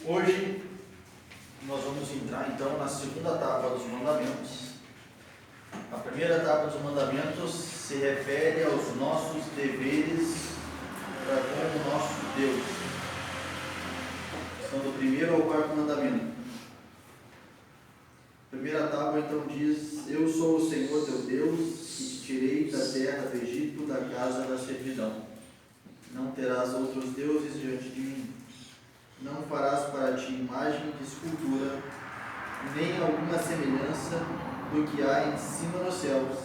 Hoje nós vamos entrar então na segunda etapa dos mandamentos. A primeira etapa dos mandamentos se refere aos nossos deveres para com o nosso Deus. São do primeiro ao quarto mandamento. A primeira tábua então diz: Eu sou o Senhor teu Deus, que te tirei da terra do Egito, da casa da servidão. Não terás outros deuses diante de mim. Não farás para ti imagem de escultura, nem alguma semelhança do que há em cima nos céus,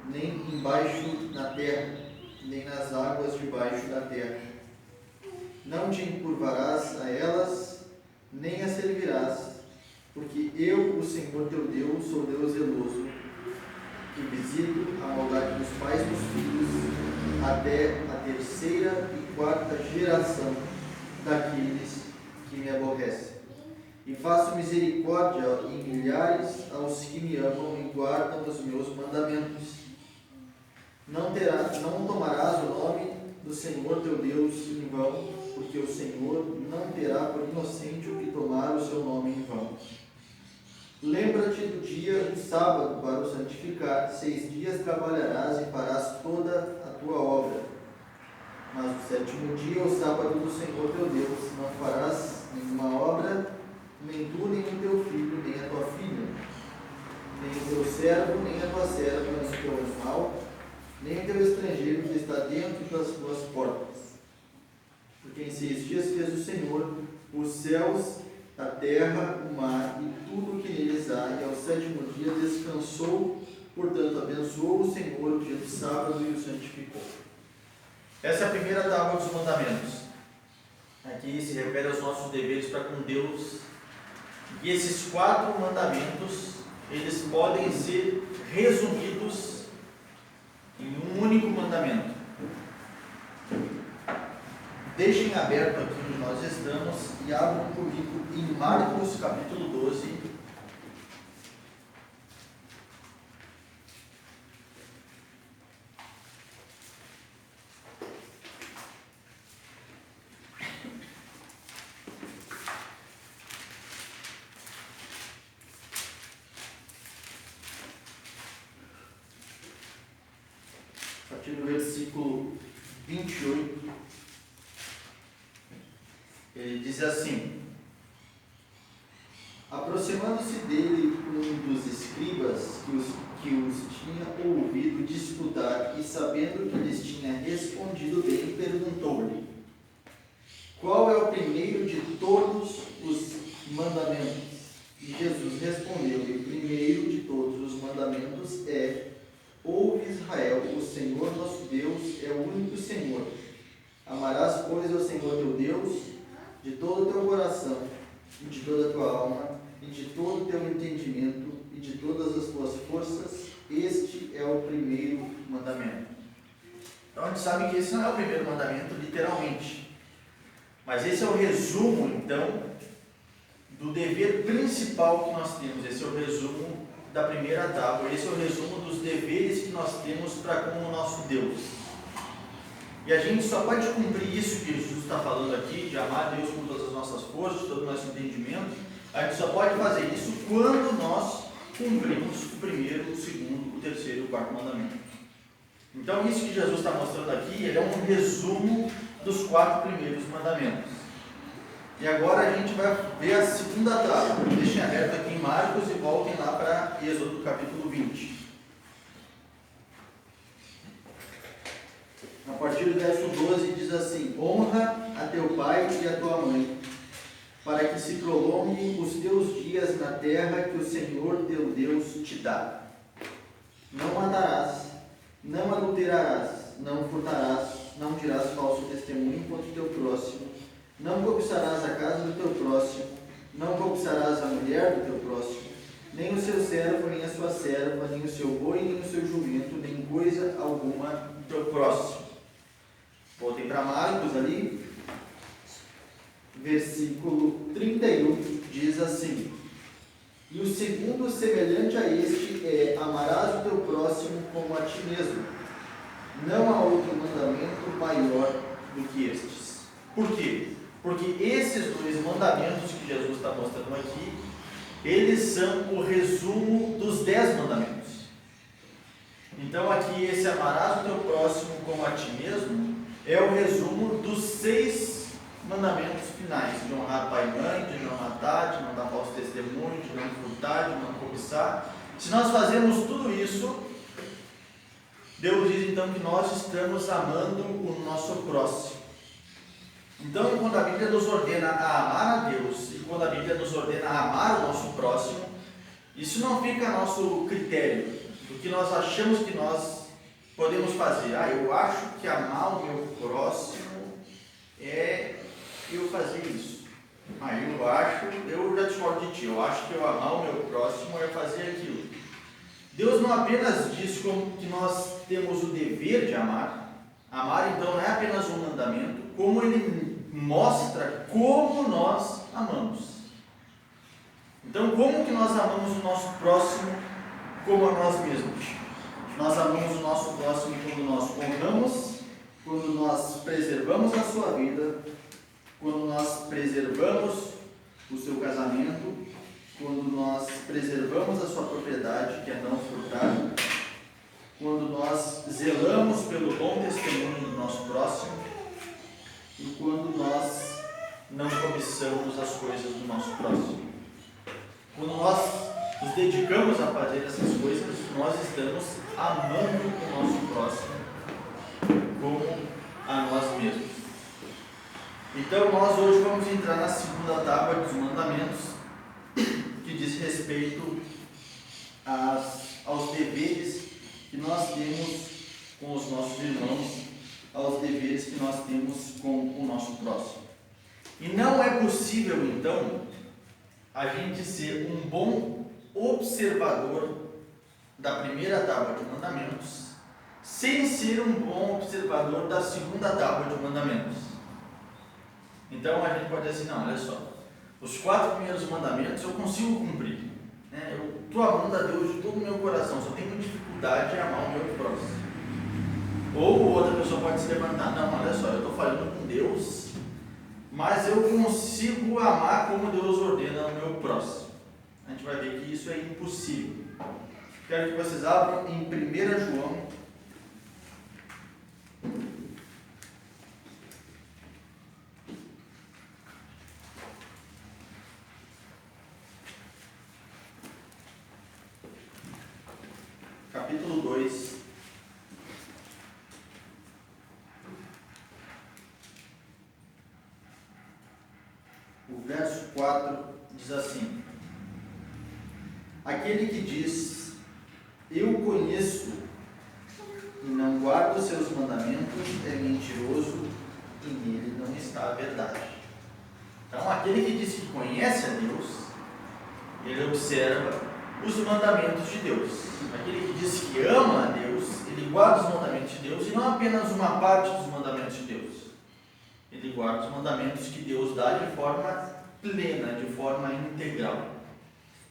nem embaixo na terra, nem nas águas debaixo da terra. Não te encurvarás a elas, nem as servirás, porque eu, o Senhor teu Deus, sou Deus zeloso, que visito a maldade dos pais dos filhos, até a terceira e quarta geração daqueles que me aborrecem. E faço misericórdia em milhares aos que me amam e guardam os meus mandamentos. Não tomarás o nome do Senhor teu Deus em vão, porque o Senhor não terá por inocente o que tomar o seu nome em vão. Lembra-te do dia do sábado para o santificar. 6 dias trabalharás e farás toda a tua obra. Mas no sétimo dia, o sábado do Senhor teu Deus, não farás nenhuma obra, nem tu, nem o teu filho, nem a tua filha, nem o teu servo, nem a tua serva, nem o teu animal, nem o teu estrangeiro que está dentro das tuas portas. Porque em 6 dias fez o Senhor os céus, a terra, o mar e tudo o que neles há, e ao sétimo dia descansou. Portanto, abençoou o Senhor o dia do sábado e o santificou. Essa é a primeira tábua dos mandamentos. Aqui se refere aos nossos deveres para com Deus. E esses 4 mandamentos, eles podem ser resumidos em um único mandamento. Deixem aberto aqui onde nós estamos e abram comigo em Marcos capítulo 12. A partir do versículo 28. Ele diz assim: aproximando-se dele um dos escribas que os tinha ouvido disputar, e sabendo que lhes tinha respondido bem, perguntou-lhe: qual é o primeiro de todos os mandamentos? E Jesus respondeu-lhe: o primeiro de todos os mandamentos é: ouve, Israel, o Senhor nosso Deus é o único Senhor. Amarás, pois, ao Senhor teu Deus de todo o teu coração, e de toda a tua alma, e de todo o teu entendimento, e de todas as tuas forças. Este é o primeiro mandamento. Então a gente sabe que esse não é o primeiro mandamento literalmente, mas esse é o resumo então do dever principal que nós temos. Esse é o resumo da primeira tábua, esse é o resumo dos deveres que nós temos para com o nosso Deus. E a gente só pode cumprir isso que Jesus está falando aqui, de amar a Deus com todas as nossas forças, todo o nosso entendimento. A gente só pode fazer isso quando nós cumprimos o primeiro, o segundo, o terceiro e o quarto mandamento. Então isso que Jesus está mostrando aqui é um resumo dos 4 primeiros mandamentos. E agora a gente vai ver a segunda tábua. Deixem aberto aqui em Marcos e voltem lá para Êxodo capítulo 20. A partir do verso 12 diz assim: honra a teu pai e a tua mãe, para que se prolonguem os teus dias na terra que o Senhor teu Deus te dá. Não matarás, não adulterarás, não furtarás, não dirás falso testemunho contra o teu próximo, não cobiçarás a casa do teu próximo, não cobiçarás a mulher do teu próximo, nem o seu servo, nem a sua serva, nem o seu boi, nem o seu jumento, nem coisa alguma do teu próximo. Voltem para Marcos ali, versículo 31, diz assim: e o segundo semelhante a este é: amarás o teu próximo como a ti mesmo. Não há outro mandamento maior do que estes. Por quê? Porque esses dois mandamentos que Jesus está mostrando aqui, eles são o resumo dos 10 mandamentos. Então aqui esse amarás o teu próximo como a ti mesmo é o resumo dos 6 mandamentos finais, de honrar pai e mãe, de não matar, de não dar falso testemunho, de não furtar, de não cobiçar. Se nós fazemos tudo isso, Deus diz então que nós estamos amando o nosso próximo. Então, quando a Bíblia nos ordena a amar a Deus e quando a Bíblia nos ordena a amar o nosso próximo, isso não fica a nosso critério, do que nós achamos que nós podemos fazer. Eu acho que amar o meu próximo é eu fazer isso. Eu já discordo de ti, eu acho que eu amar o meu próximo é fazer aquilo. Deus não apenas diz que nós temos o dever de amar. Amar então não é apenas um mandamento, como Ele mostra como nós amamos. Então, como que nós amamos o nosso próximo como a nós mesmos? Nós amamos o nosso próximo quando nós honramos, quando nós preservamos a sua vida, quando nós preservamos o seu casamento, quando nós preservamos a sua propriedade, que é não furtar, quando nós zelamos pelo bom testemunho do nosso próximo e quando nós não cobiçamos as coisas do nosso próximo. Quando nós nos dedicamos a fazer essas coisas, nós estamos amando o nosso próximo como a nós mesmos. Então nós hoje vamos entrar na segunda tábua dos mandamentos, que diz respeito aos deveres que nós temos com os nossos irmãos, aos deveres que nós temos com o nosso próximo. E não é possível, então, a gente ser um bom observador da primeira tábua de mandamentos, sem ser um bom observador da segunda tábua de mandamentos. Então a gente pode dizer assim, não, olha só, os 4 primeiros mandamentos eu consigo cumprir, né? Eu estou amando a Deus de todo o meu coração, só tenho dificuldade em amar o meu próximo. Ou outra pessoa pode se levantar, não, olha só, eu estou falando com Deus, mas eu consigo amar como Deus ordena o meu próximo. A gente vai ver que isso é impossível. Quero que vocês abram em 1 João, capítulo 2, o verso 4 diz assim: aquele que diz, eu conheço e não guarda os seus mandamentos, é mentiroso e nele não está a verdade. Então, aquele que diz que conhece a Deus, ele observa os mandamentos de Deus. Aquele que diz que ama a Deus, ele guarda os mandamentos de Deus, e não apenas uma parte dos mandamentos de Deus. Ele guarda os mandamentos que Deus dá de forma plena, de forma integral.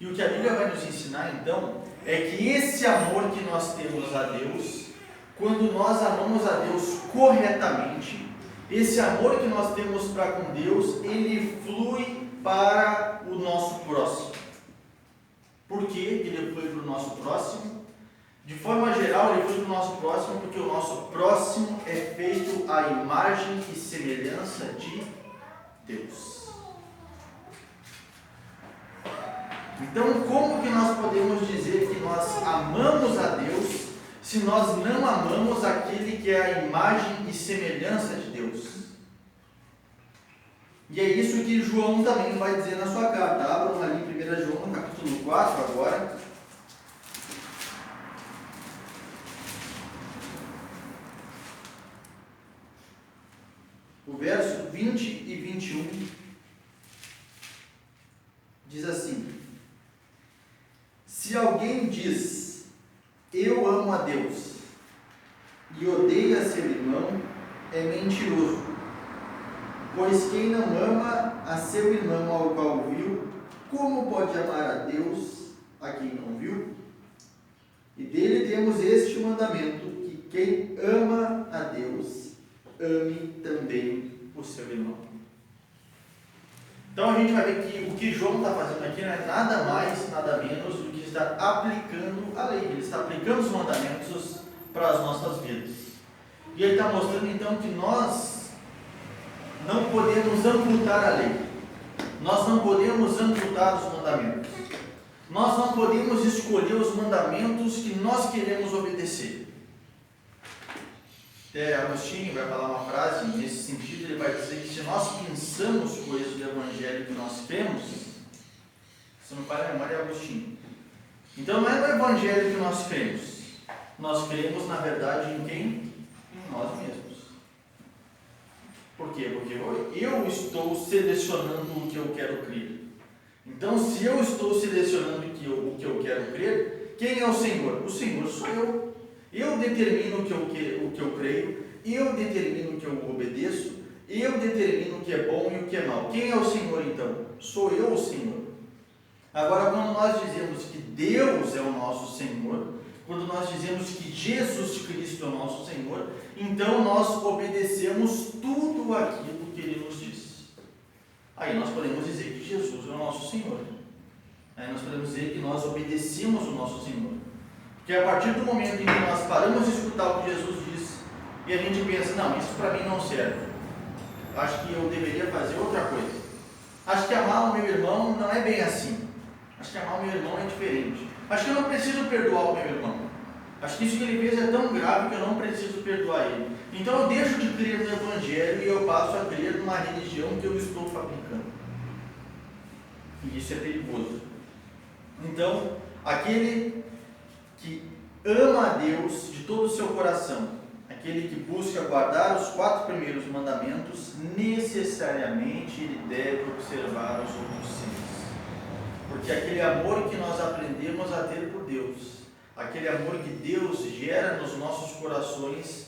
E o que a Bíblia vai nos ensinar, então, é que esse amor que nós temos a Deus, quando nós amamos a Deus corretamente, esse amor que nós temos para com Deus, ele flui para o nosso próximo. Por que ele flui para o nosso próximo? De forma geral, ele flui para o nosso próximo porque o nosso próximo é feito à imagem e semelhança de Deus. Então, como que nós podemos dizer que nós amamos a Deus se nós não amamos aquele que é a imagem e semelhança de Deus? E é isso que João também vai dizer na sua carta. Abram ali em 1 João, no capítulo 4 agora. O verso 20 e 21 diz assim: se alguém diz, eu amo a Deus, e odeia seu irmão, é mentiroso. Pois quem não ama a seu irmão ao qual viu, como pode amar a Deus a quem não viu? E dele temos este mandamento, que quem ama a Deus, ame também o seu irmão. Então a gente vai ver que o que João está fazendo aqui não é nada mais, nada menos do que estar aplicando a lei. Ele está aplicando os mandamentos para as nossas vidas. E ele está mostrando então que nós não podemos amputar a lei. Nós não podemos amputar os mandamentos. Nós não podemos escolher os mandamentos que nós queremos obedecer. Agostinho vai falar uma frase nesse sentido, ele vai dizer que se nós pensamos coisas do Evangelho que nós cremos, se não para a memória é Agostinho. Então não é no Evangelho que nós cremos. Nós cremos, na verdade, em quem? Em nós mesmos. Por quê? Porque eu estou selecionando o que eu quero crer. Então, se eu estou selecionando o que eu quero crer, quem é o Senhor? O Senhor sou eu. Eu determino o que eu creio, eu determino o que eu obedeço, eu determino o que é bom e o que é mal. Quem é o Senhor então? Sou eu o Senhor. Agora, quando nós dizemos que Deus é o nosso Senhor, quando nós dizemos que Jesus Cristo é o nosso Senhor, então nós obedecemos tudo aquilo que Ele nos diz. Aí nós podemos dizer que Jesus é o nosso Senhor. Aí nós podemos dizer que nós obedecemos o nosso Senhor. Porque a partir do momento em que nós paramos de escutar o que Jesus diz e a gente pensa, não, isso para mim não serve, acho que eu deveria fazer outra coisa, acho que amar o meu irmão não é bem assim, acho que amar o meu irmão é diferente, acho que eu não preciso perdoar o meu irmão, acho que isso que ele fez é tão grave que eu não preciso perdoar ele, então eu deixo de crer no Evangelho e eu passo a crer numa religião que eu estou fabricando. E isso é perigoso. Então, aquele que ama a Deus de todo o seu coração, aquele que busca guardar os 4 primeiros mandamentos, necessariamente ele deve observar os outros 6. Porque aquele amor que nós aprendemos a ter por Deus, aquele amor que Deus gera nos nossos corações,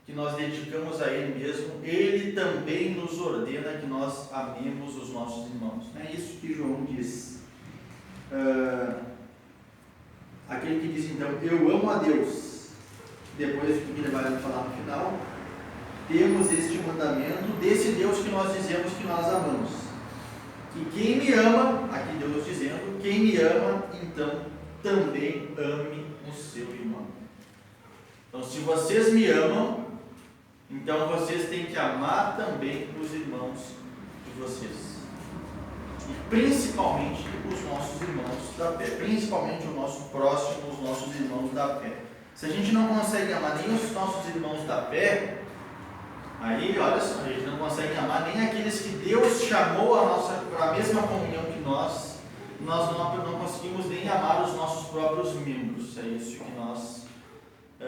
que nós dedicamos a Ele mesmo, Ele também nos ordena que nós amemos os nossos irmãos. É isso que João diz. Aquele que diz então, eu amo a Deus, depois o que ele vai falar no final, temos este mandamento desse Deus que nós dizemos que nós amamos, que quem me ama, aqui Deus dizendo, quem me ama, então também ame o seu irmão. Então se vocês me amam, então vocês têm que amar também os irmãos de vocês. E principalmente os nossos irmãos da fé, principalmente o nosso próximo, os nossos irmãos da fé. Se a gente não consegue amar nem os nossos irmãos da fé, aí, olha só, a gente não consegue amar nem aqueles que Deus chamou para a mesma comunhão que nós não conseguimos nem amar os nossos próprios membros. É isso que nós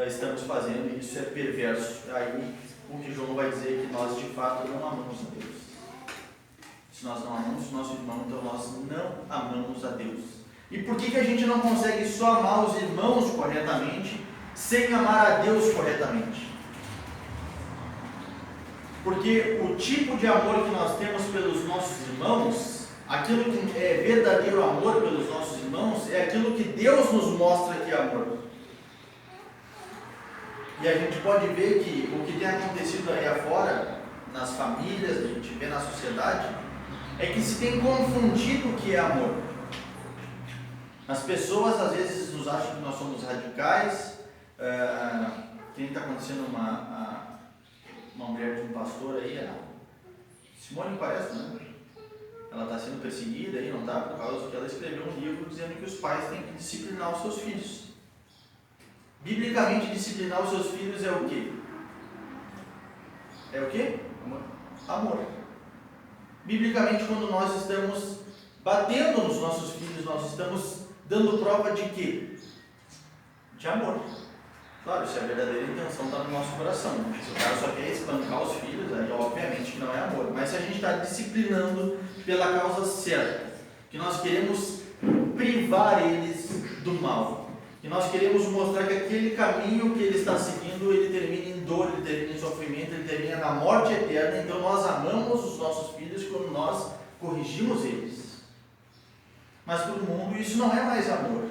estamos fazendo, e isso é perverso. Aí o que João vai dizer é que nós de fato não amamos a Deus. Se nós não amamos o nosso irmão, então nós não amamos a Deus. E por que a gente não consegue só amar os irmãos corretamente, sem amar a Deus corretamente? Porque o tipo de amor que nós temos pelos nossos irmãos, aquilo que é verdadeiro amor pelos nossos irmãos, é aquilo que Deus nos mostra que é amor. E a gente pode ver que o que tem acontecido aí afora, nas famílias, a gente vê na sociedade, é que se tem confundido o que é amor. As pessoas às vezes nos acham que nós somos radicais. Quem está acontecendo uma mulher de um pastor aí, a Simone parece, né? Ela está sendo perseguida aí, não está? Por causa que ela escreveu um livro dizendo que os pais têm que disciplinar os seus filhos. Biblicamente, disciplinar os seus filhos é o quê? É o quê? Amor. Biblicamente, quando nós estamos batendo nos nossos filhos, nós estamos dando prova de quê? De amor. Claro, se a verdadeira intenção está no nosso coração. Se o cara só quer espancar os filhos, aí obviamente que não é amor. Mas se a gente está disciplinando pela causa certa, que nós queremos privar eles do mal, que nós queremos mostrar que aquele caminho que ele está seguindo, ele termina em dor, ele termina em sofrimento, ele termina na morte eterna, então nós amamos os nossos filhos quando nós corrigimos eles. Mas para o mundo isso não é mais amor.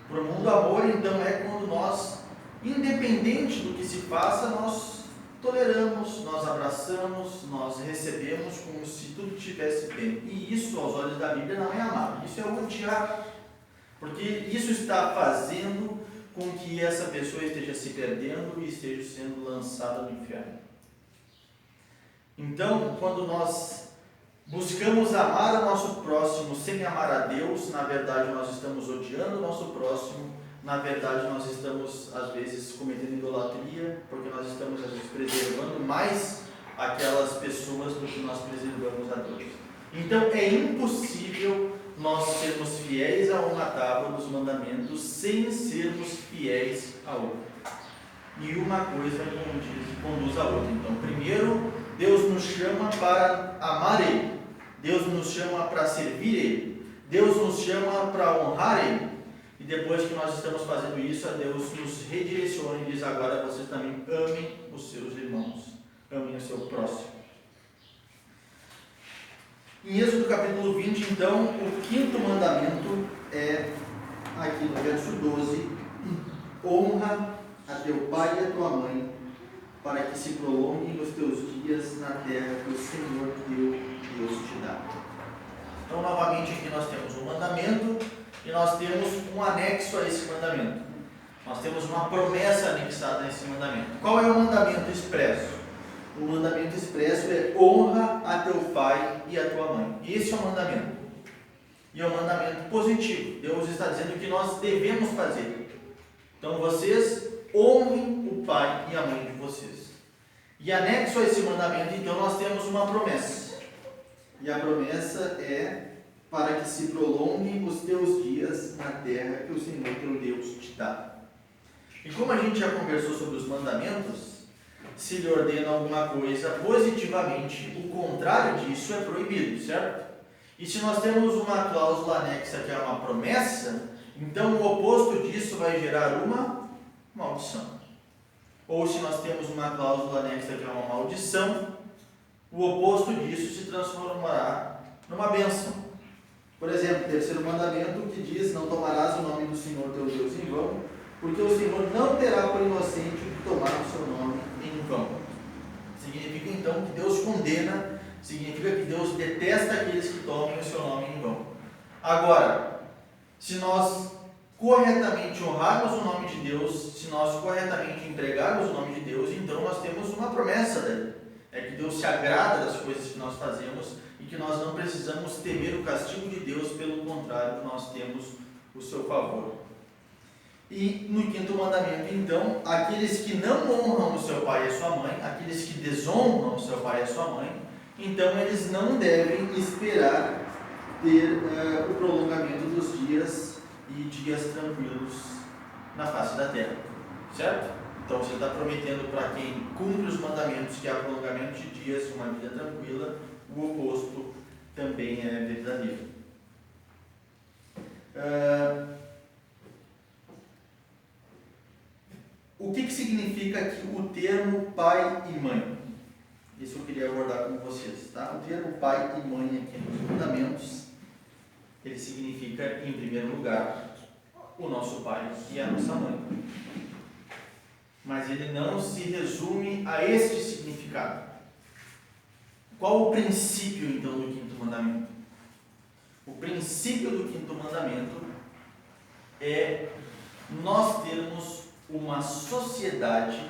Para o mundo, amor então é quando nós, independente do que se faça, nós toleramos, nós abraçamos, nós recebemos como se tudo estivesse bem. E isso, aos olhos da Bíblia, não é amar, isso é odiar. Porque isso está fazendo com que essa pessoa esteja se perdendo e esteja sendo lançada no inferno. Então, quando nós buscamos amar o nosso próximo sem amar a Deus, na verdade nós estamos odiando o nosso próximo, na verdade nós estamos às vezes cometendo idolatria, porque nós estamos às vezes preservando mais aquelas pessoas do que nós preservamos a Deus. Então é impossível nós sermos fiéis a uma tábua dos mandamentos sem sermos fiéis a outra. E uma coisa conduz a outra. Então, primeiro, Deus nos chama para amar Ele. Deus nos chama para servir Ele. Deus nos chama para honrar Ele. E depois que nós estamos fazendo isso, Deus nos redireciona e diz: agora vocês também amem os seus irmãos. Amem o seu próximo. Em Êxodo capítulo 20, então, o quinto mandamento é, aqui no verso 12, honra a teu pai e a tua mãe, para que se prolonguem os teus dias na terra que o Senhor teu Deus te dá. Então, novamente, aqui nós temos um mandamento e nós temos um anexo a esse mandamento. Nós temos uma promessa anexada a esse mandamento. Qual é o mandamento expresso? O mandamento expresso é: honra a teu pai e a tua mãe. Esse é o mandamento. E é um mandamento positivo. Deus está dizendo que nós devemos fazer. Então vocês honrem o pai e a mãe de vocês. E anexo a esse mandamento, então, nós temos uma promessa. E a promessa é para que se prolonguem os teus dias na terra que o Senhor teu Deus te dá. E como a gente já conversou sobre os mandamentos, se lhe ordena alguma coisa positivamente, o contrário disso é proibido, certo? E se nós temos uma cláusula anexa que é uma promessa, então o oposto disso vai gerar uma maldição. Ou se nós temos uma cláusula anexa que é uma maldição, o oposto disso se transformará numa bênção. Por exemplo, o terceiro mandamento que diz: não tomarás o nome do Senhor teu Deus em vão, porque o Senhor não terá por inocente o que tomar o seu nome em vão. Significa então que Deus condena, significa que Deus detesta aqueles que tomem o seu nome em vão. Agora, se nós corretamente honrarmos o nome de Deus, se nós corretamente empregarmos o nome de Deus, então nós temos uma promessa dele. É que Deus se agrada das coisas que nós fazemos e que nós não precisamos temer o castigo de Deus, pelo contrário, nós temos o seu favor. E no quinto mandamento, então, aqueles que não honram o seu pai e a sua mãe, aqueles que desonram o seu pai e a sua mãe, então eles não devem esperar ter o prolongamento dos dias e dias tranquilos na face da terra, certo? Então você está prometendo para quem cumpre os mandamentos que há prolongamento de dias e uma vida tranquila. O oposto também é verdadeiro. O que significa aqui o termo pai e mãe? Isso eu queria abordar com vocês, tá? O termo pai e mãe aqui nos mandamentos, ele significa, em primeiro lugar, o nosso pai e a nossa mãe. Mas ele não se resume a este significado. Qual o princípio, então, do quinto mandamento? O princípio do quinto mandamento é nós termos uma sociedade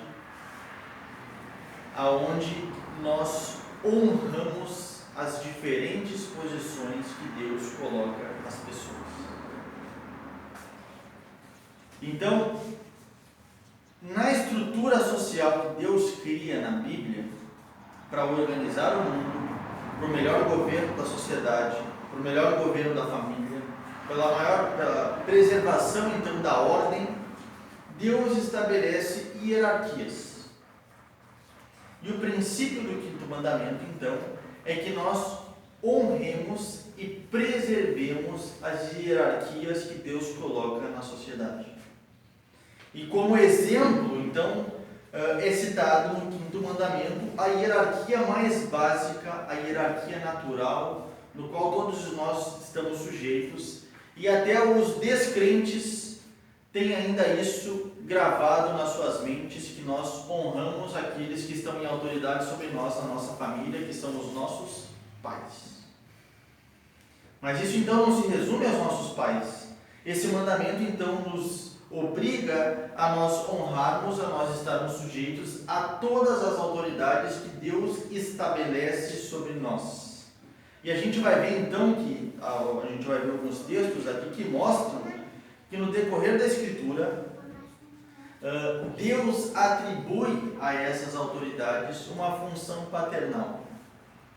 aonde nós honramos as diferentes posições que Deus coloca nas pessoas. Então, na estrutura social que Deus cria na Bíblia para organizar o mundo, para o melhor governo da sociedade, para o melhor governo da família, pela preservação então da ordem, Deus estabelece hierarquias. E o princípio do quinto mandamento, então, é que nós honremos e preservemos as hierarquias que Deus coloca na sociedade. E como exemplo, então, é citado no quinto mandamento a hierarquia mais básica, a hierarquia natural, no qual todos nós estamos sujeitos, e até os descrentes têm ainda isso gravado nas suas mentes que nós honramos aqueles que estão em autoridade sobre nós, na nossa família, que são os nossos pais. Mas isso então não se resume aos nossos pais. Esse mandamento então nos obriga a nós honrarmos, a nós estarmos sujeitos a todas as autoridades que Deus estabelece sobre nós. E a gente vai ver então que, a gente vai ver alguns textos aqui que mostram que no decorrer da Escritura, Deus atribui a essas autoridades uma função paternal,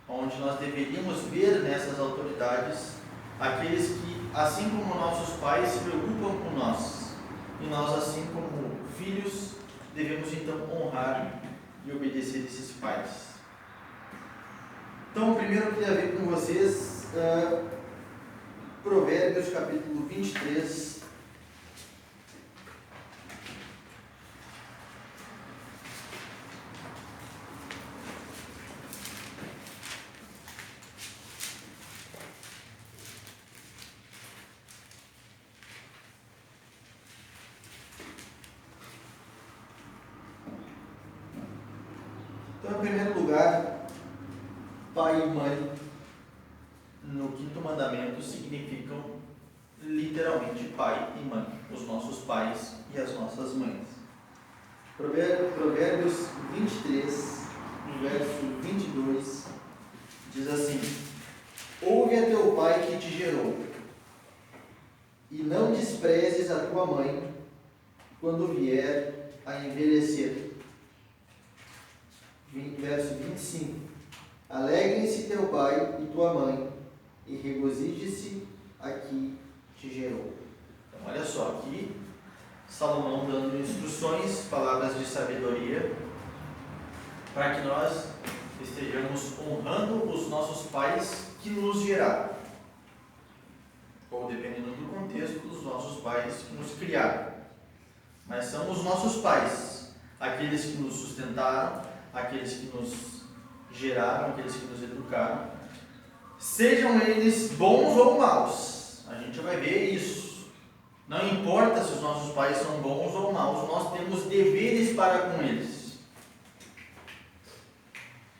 onde nós deveríamos ver nessas autoridades aqueles que, assim como nossos pais, se preocupam com nós, e nós, assim como filhos, devemos então honrar e obedecer esses pais. Então, primeiro eu queria ver com vocês Provérbios capítulo 23. Então, em primeiro lugar, pai e mãe, no quinto mandamento, significam literalmente pai e mãe, os nossos pais e as nossas mães. Provérbios 23, no verso 22, diz assim: ouve a teu pai que te gerou, e não desprezes a tua mãe quando vier a envelhecer. Verso 25: alegrem-se teu pai e tua mãe, e regozije-se a que te gerou. Então, olha só, aqui Salomão dando instruções, palavras de sabedoria, para que nós estejamos honrando os nossos pais que nos geraram, ou dependendo do contexto, os nossos pais que nos criaram. Mas são os nossos pais, aqueles que nos sustentaram, aqueles que nos geraram, aqueles que nos educaram, sejam eles bons ou maus. A gente vai ver isso. Não importa se os nossos pais são bons ou maus, nós temos deveres para com eles.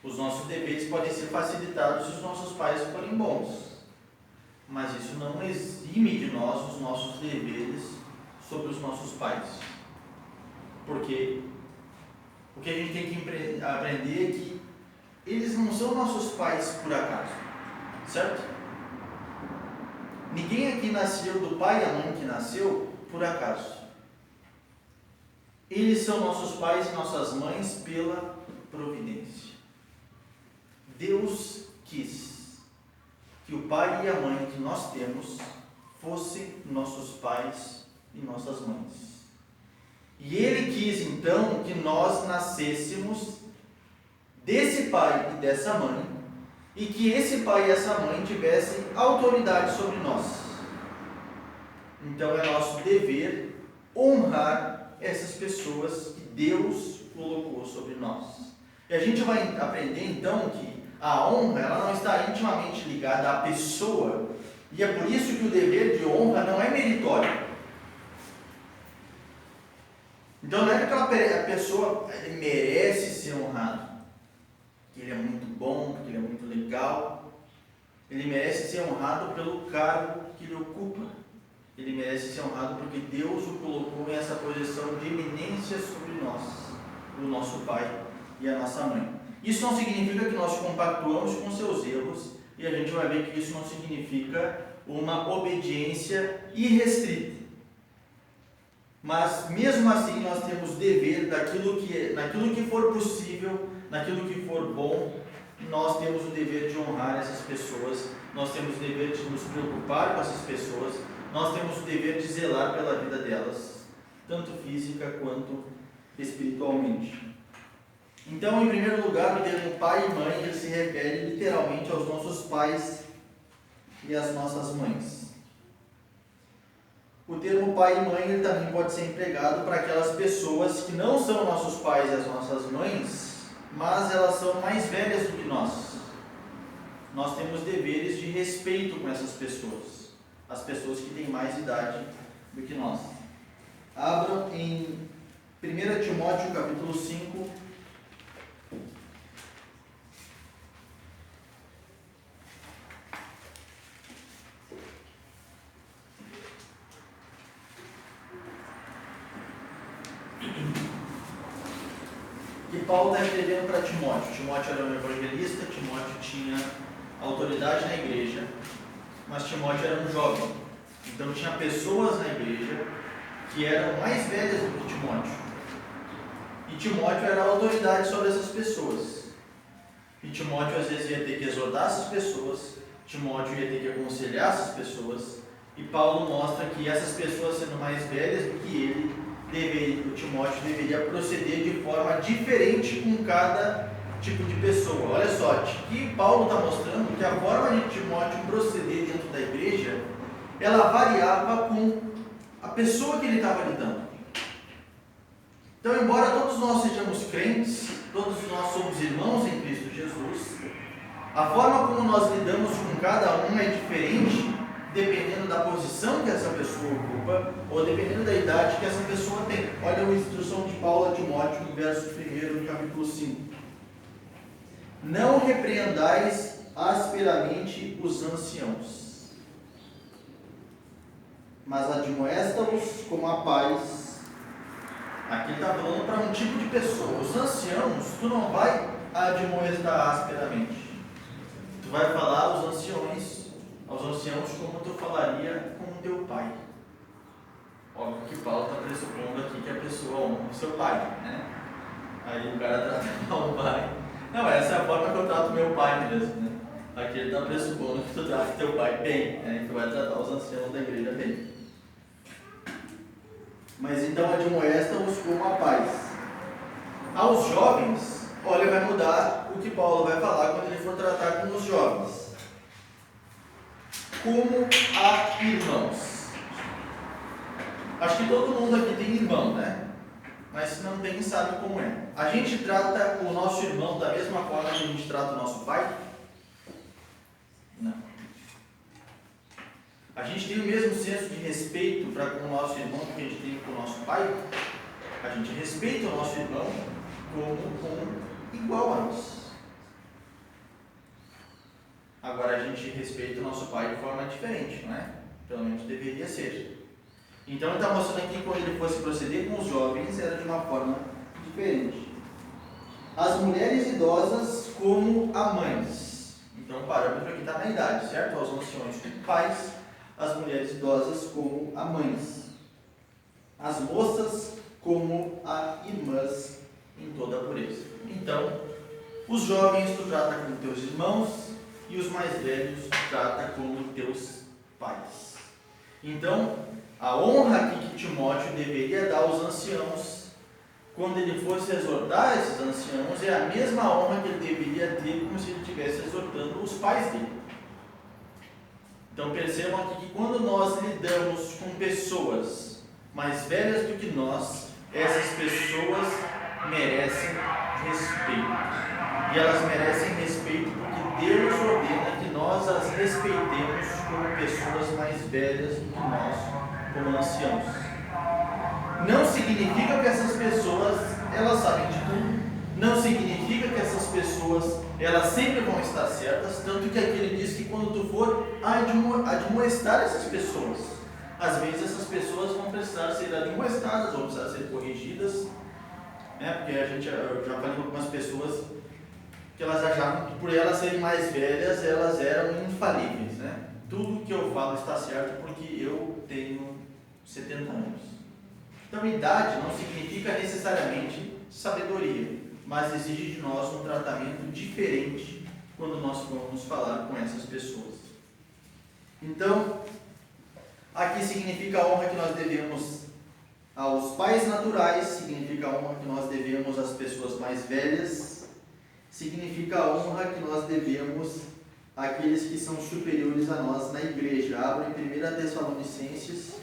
Os nossos deveres podem ser facilitados se os nossos pais forem bons, mas isso não exime de nós os nossos deveres sobre os nossos pais. Porque o que a gente tem que aprender é que eles não são nossos pais por acaso, certo? Ninguém aqui nasceu do pai e a mãe que nasceu por acaso. Eles são nossos pais e nossas mães pela providência. Deus quis que o pai e a mãe que nós temos fossem nossos pais e nossas mães. E Ele quis então que nós nascêssemos desse pai e dessa mãe, e que esse pai e essa mãe tivessem autoridade sobre nós. Então é nosso dever honrar essas pessoas que Deus colocou sobre nós. E a gente vai aprender então que a honra ela não está intimamente ligada à pessoa, e é por isso que o dever de honra não é meritório. Então não é que aquela pessoa merece ser honrado, que ele é muito bom, que ele é muito legal. Ele merece ser honrado pelo cargo que ele ocupa. Ele merece ser honrado porque Deus o colocou em essa posição de eminência sobre nós, o nosso pai e a nossa mãe. Isso não significa que nós compactuamos com seus erros, e a gente vai ver que isso não significa uma obediência irrestrita. Mas mesmo assim nós temos dever naquilo que for possível, naquilo que for bom, nós temos o dever de honrar essas pessoas, nós temos o dever de nos preocupar com essas pessoas, nós temos o dever de zelar pela vida delas, tanto física quanto espiritualmente. Então, em primeiro lugar, o termo pai e mãe ele se refere literalmente aos nossos pais e às nossas mães. O termo pai e mãe ele também pode ser empregado para aquelas pessoas que não são nossos pais e as nossas mães, mas elas são mais velhas do que nós. Nós temos deveres de respeito com essas pessoas, as pessoas que têm mais idade do que nós. Abram em 1 Timóteo capítulo 5. Que Paulo está escrevendo para Timóteo. Timóteo era um evangelista, Timóteo tinha autoridade na igreja, mas Timóteo era um jovem. Então tinha pessoas na igreja que eram mais velhas do que Timóteo. E Timóteo era a autoridade sobre essas pessoas. E Timóteo às vezes ia ter que exortar essas pessoas, Timóteo ia ter que aconselhar essas pessoas. E Paulo mostra que essas pessoas, sendo mais velhas do que ele, o Timóteo deveria proceder de forma diferente com cada tipo de pessoa. Olha só, que Paulo está mostrando que a forma de Timóteo proceder dentro da igreja, ela variava com a pessoa que ele estava lidando. Então, embora todos nós sejamos crentes, todos nós somos irmãos em Cristo Jesus, a forma como nós lidamos com cada um é diferente, dependendo da posição que essa pessoa ocupa, ou dependendo da idade que essa pessoa tem. Olha a instrução de Paulo a Timóteo, no verso 1, no capítulo 5. Não repreendais asperamente os anciãos, mas admoesta-os como a paz. Aqui está falando para um tipo de pessoa. Os anciãos, tu não vai admoestar asperamente. Tu vai falar aos anciãos como tu falaria com o teu pai. Óbvio que Paulo está pressupondo aqui que a pessoa honra o seu pai, né? Aí o cara trata mal o pai. Não, essa é a forma que eu trato meu pai mesmo, né? Aqui ele está pressupondo que tu trata teu pai bem, né? Que tu vai tratar os anciãos da igreja bem. Mas então admoesta-os com a paz. Aos jovens, olha, vai mudar o que Paulo vai falar quando ele for tratar com os jovens. Como a irmãos. Acho que todo mundo aqui tem irmão, né? Mas se não tem, sabe como é. A gente trata o nosso irmão da mesma forma que a gente trata o nosso pai? Não. A gente tem o mesmo senso de respeito para com o nosso irmão que a gente tem com o nosso pai? A gente respeita o nosso irmão como igual a nós. Agora a gente respeita o nosso pai de forma diferente, não é? Pelo menos deveria ser. Então ele está mostrando aqui que quando ele fosse proceder com os jovens era de uma forma diferente. As mulheres idosas como a mães. Então o parâmetro aqui está na idade, certo? Aos anciões como pais, as mulheres idosas como a mães. As moças como a irmãs em toda a pureza. Então, os jovens tu trata como teus irmãos e os mais velhos tu trata como teus pais. Então, a honra aqui que Timóteo deveria dar aos anciãos, quando ele fosse exortar esses anciãos, é a mesma honra que ele deveria ter como se ele estivesse exortando os pais dele. Então percebam aqui que quando nós lidamos com pessoas mais velhas do que nós, essas pessoas merecem respeito. E elas merecem respeito porque Deus ordena que nós as respeitemos como pessoas mais velhas do que nós, como anciãos. Não significa que essas pessoas, elas sabem de tudo. Não significa que essas pessoas, elas sempre vão estar certas. Tanto que aqui ele diz que quando tu for admoestar essas pessoas, às vezes essas pessoas vão precisar ser admoestadas, vão precisar ser corrigidas, né? Porque eu já falei com algumas pessoas que elas achavam que por elas serem mais velhas, elas eram infalíveis, né? Tudo que eu falo está certo porque eu tenho 70 anos. Então, idade não significa necessariamente sabedoria, mas exige de nós um tratamento diferente quando nós vamos falar com essas pessoas. Então, aqui significa a honra que nós devemos aos pais naturais, significa a honra que nós devemos às pessoas mais velhas, significa a honra que nós devemos àqueles que são superiores a nós na igreja. Abra em 1 Tessalonicenses.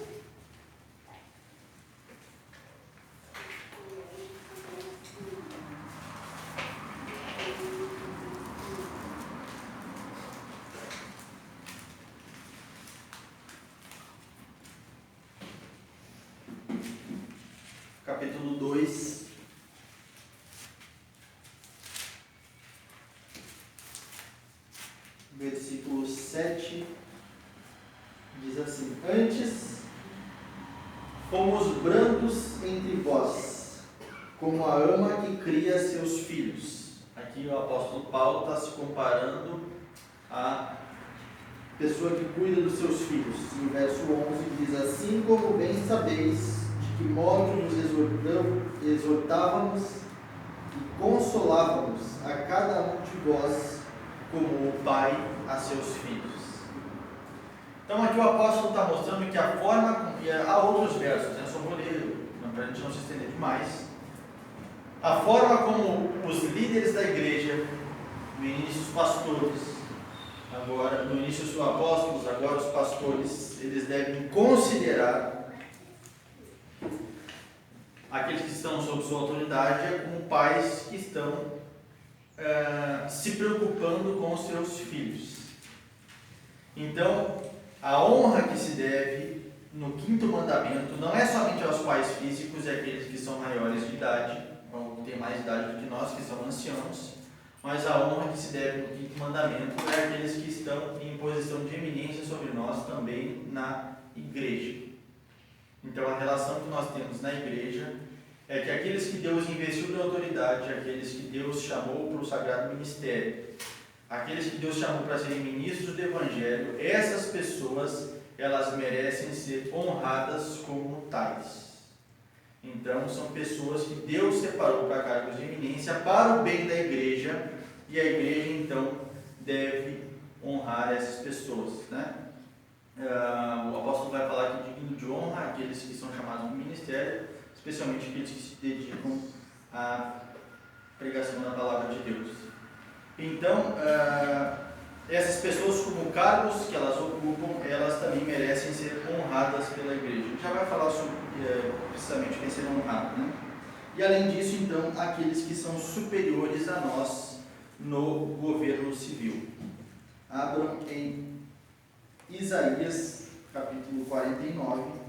Capítulo 2, versículo 7, diz assim: Antes fomos brandos entre vós, como a ama que cria seus filhos. Aqui o apóstolo Paulo está se comparando à pessoa que cuida dos seus filhos. No verso 11 diz: Assim como bem sabeis de que modo nos exortávamos e consolávamos a cada um de vós, como o pai a seus filhos. Então aqui o apóstolo está mostrando que a forma, e há outros versos, né? Só vou ler para a gente não se estender demais. A forma como os líderes da igreja, no início os pastores, agora no início os apóstolos, agora os pastores, eles devem considerar aqueles que estão sob sua autoridade como pais que estão se preocupando com os seus filhos. Então, a honra que se deve no quinto mandamento não é somente aos pais físicos e àqueles que são maiores de idade, ou têm mais idade do que nós, que são anciãos, mas a honra que se deve no quinto mandamento é àqueles que estão em posição de eminência sobre nós também na igreja. Então, a relação que nós temos na igreja é que aqueles que Deus investiu de autoridade, aqueles que Deus chamou para o sagrado ministério, aqueles que Deus chamou para serem ministros do Evangelho, essas pessoas, elas merecem ser honradas como tais. Então, são pessoas que Deus separou para cargos de eminência para o bem da igreja, e a igreja, então, deve honrar essas pessoas, né? O apóstolo vai falar aqui digno de honra aqueles que são chamados no ministério, especialmente aqueles que se dedicam à pregação da palavra de Deus. Então, essas pessoas, como cargos que elas ocupam, elas também merecem ser honradas pela igreja. A gente já vai falar sobre precisamente quem será honrado, né? E além disso, então, aqueles que são superiores a nós no governo civil. Abram em Isaías, capítulo 49.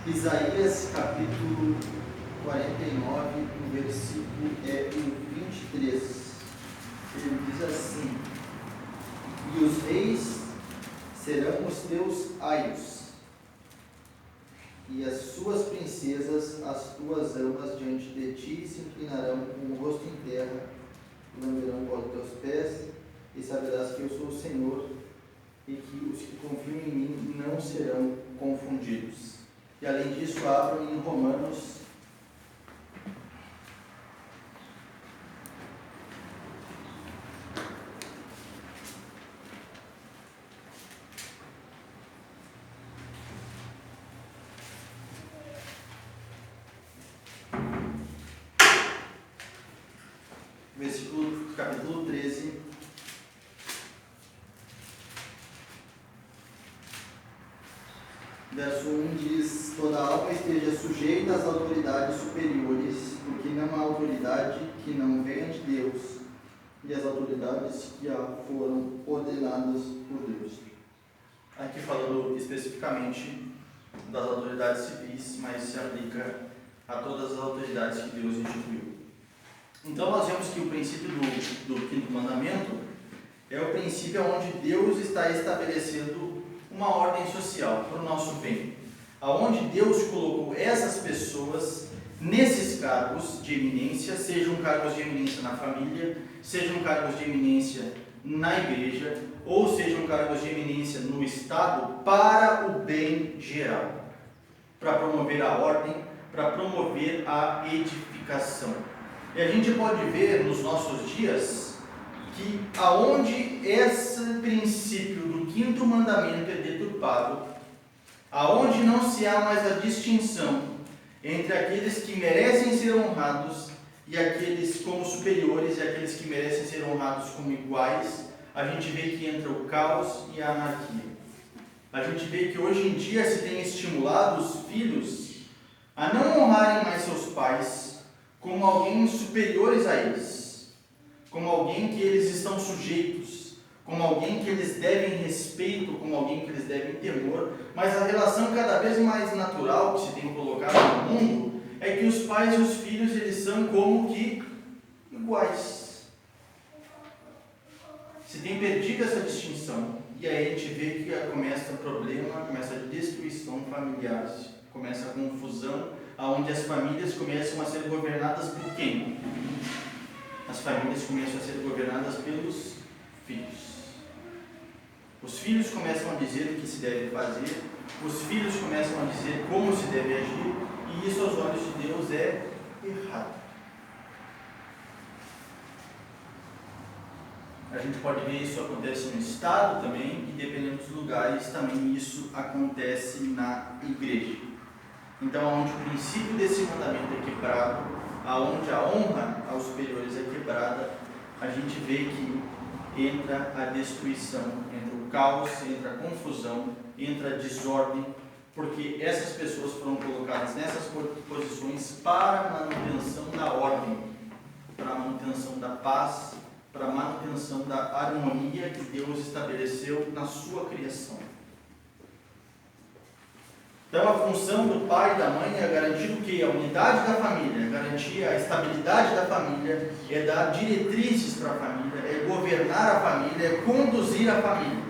Isaías capítulo 49, o versículo é o 23. Ele diz assim: E os reis serão os teus aios, e as suas princesas, as tuas amas, diante de ti se inclinarão com o rosto em terra, lamberão os teus pés, e saberás que eu sou o Senhor, e que os que confiam em mim não serão confundidos. E além disso, abram em Romanos, capítulo 13, verso 1 diz: Toda alma esteja sujeita às autoridades superiores, porque não há autoridade que não venha de Deus, e as autoridades que foram ordenadas por Deus. Aqui falando especificamente das autoridades civis, mas se aplica a todas as autoridades que Deus instituiu. Então nós vemos que o princípio do quinto mandamento é o princípio onde Deus está estabelecendo uma ordem social para o nosso bem, aonde Deus colocou essas pessoas nesses cargos de eminência, sejam cargos de eminência na família, sejam cargos de eminência na igreja, ou sejam cargos de eminência no Estado, para o bem geral, para promover a ordem, para promover a edificação. E a gente pode ver nos nossos dias que aonde esse princípio do quinto mandamento é deturpado, aonde não se há mais a distinção entre aqueles que merecem ser honrados e aqueles como superiores e aqueles que merecem ser honrados como iguais, a gente vê que entra o caos e a anarquia. A gente vê que hoje em dia se tem estimulado os filhos a não honrarem mais seus pais como alguém superiores a eles, como alguém que eles estão sujeitos, como alguém que eles devem respeito, como alguém que eles devem temor, mas a relação cada vez mais natural que se tem colocado no mundo é que os pais e os filhos eles são como que iguais. Se tem perdido essa distinção, e aí a gente vê que começa o problema, começa a destruição familiar, começa a confusão, onde as famílias começam a ser governadas por quem? As famílias começam a ser governadas pelos filhos. Os filhos começam a dizer o que se deve fazer, os filhos começam a dizer como se deve agir, e isso aos olhos de Deus é errado. A gente pode ver isso acontece no Estado também, e dependendo dos lugares também isso acontece na igreja. Então, onde o princípio desse mandamento é quebrado, aonde a honra aos superiores é quebrada, a gente vê que entra a destruição, entra o caos, entra a confusão, entra a desordem, porque essas pessoas foram colocadas nessas posições para a manutenção da ordem, para a manutenção da paz, para a manutenção da harmonia que Deus estabeleceu na sua criação. Então a função do pai e da mãe é garantir o quê? A unidade da família, garantir a estabilidade da família, é dar diretrizes para a família, é governar a família, é conduzir a família.